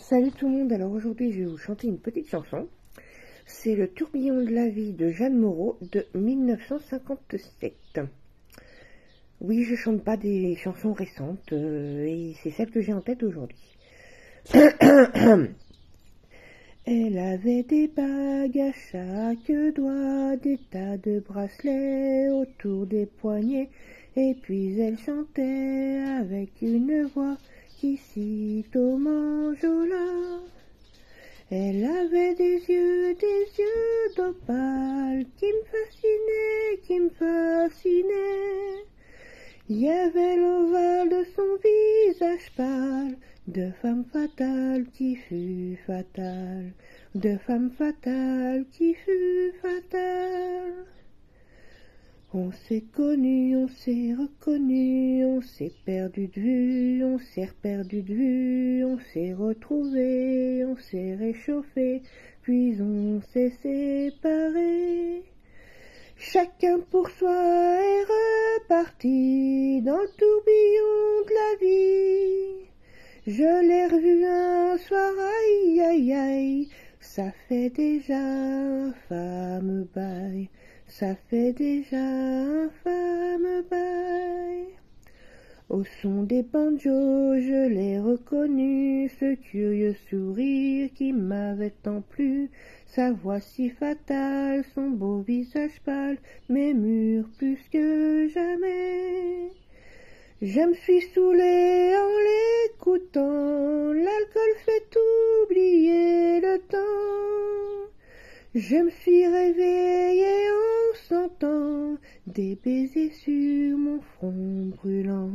Salut tout le monde, alors aujourd'hui je vais vous chanter une petite chanson. C'est le tourbillon de la vie de Jeanne Moreau de 1957. Oui, je chante pas des chansons récentes et c'est celle que j'ai en tête aujourd'hui. Elle avait des bagues à chaque doigt, des tas de bracelets autour des poignets, et puis elle chantait avec une voix qui sitôt m'enjôla. Elle avait des yeux d'opale qui me fascinaient. Il y avait l'ovale de son visage pâle, de femme fatale qui fut fatale, de femme fatale qui fut fatale. On s'est connu, on s'est reconnu, on s'est perdu de vue, on s'est reperdu de vue, on s'est retrouvé, on s'est réchauffé, puis on s'est séparé. Chacun pour soi est reparti dans le tourbillon de la vie. Je l'ai revu un soir, aïe aïe aïe, ça fait déjà un fameux bail. Ça fait déjà un fameux bail. Au son des banjos, je l'ai reconnu, ce curieux sourire qui m'avait tant plu, sa voix si fatale, son beau visage pâle, m'émure plus que jamais. Je me suis saoulée en l'écoutant, l'alcool fait oublier le temps. Je me suis réveillée en sentant des baisers sur mon front brûlant,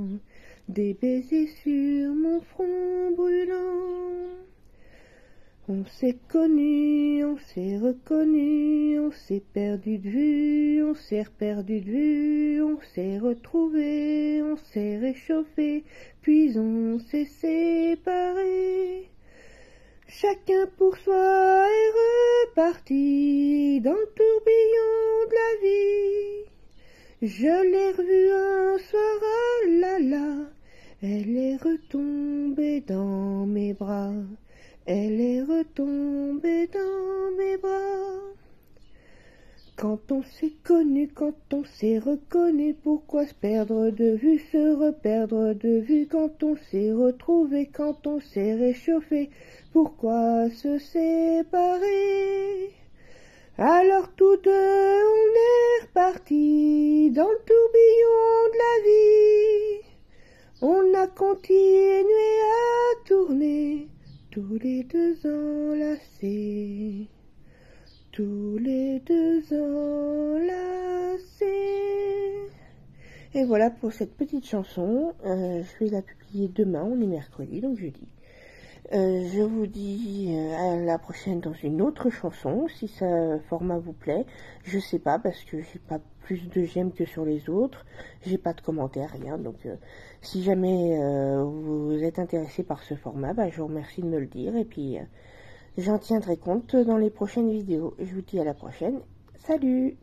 des baisers sur mon front brûlant. On s'est connu, on s'est reconnu, on s'est perdu de vue, on s'est reperdu de vue, on s'est retrouvé, on s'est réchauffé, puis on s'est séparé. Chacun pour soi est reparti dans le tourbillon de la vie. Je l'ai revue un soir, ah là là, elle est retombée dans mes bras, elle est retombée dans mes bras. Quand on s'est connu, quand on s'est reconnu, pourquoi se perdre de vue, se reperdre de vue? Quand on s'est retrouvé, quand on s'est réchauffé, pourquoi se séparer? Alors tous deux on est repartis dans le tourbillon de la vie. On a continué à tourner, tous les deux enlacés, tous les deux enlacés. Et voilà pour cette petite chanson. Je vais la publier demain, on est mercredi, donc jeudi. Je vous dis à la prochaine dans une autre chanson, si ce format vous plaît. Je sais pas, parce que j'ai pas plus de j'aime que sur les autres. J'ai pas de commentaires, rien. Donc si jamais vous êtes intéressé par ce format, je vous remercie de me le dire. Et puis j'en tiendrai compte dans les prochaines vidéos. Je vous dis à la prochaine. Salut!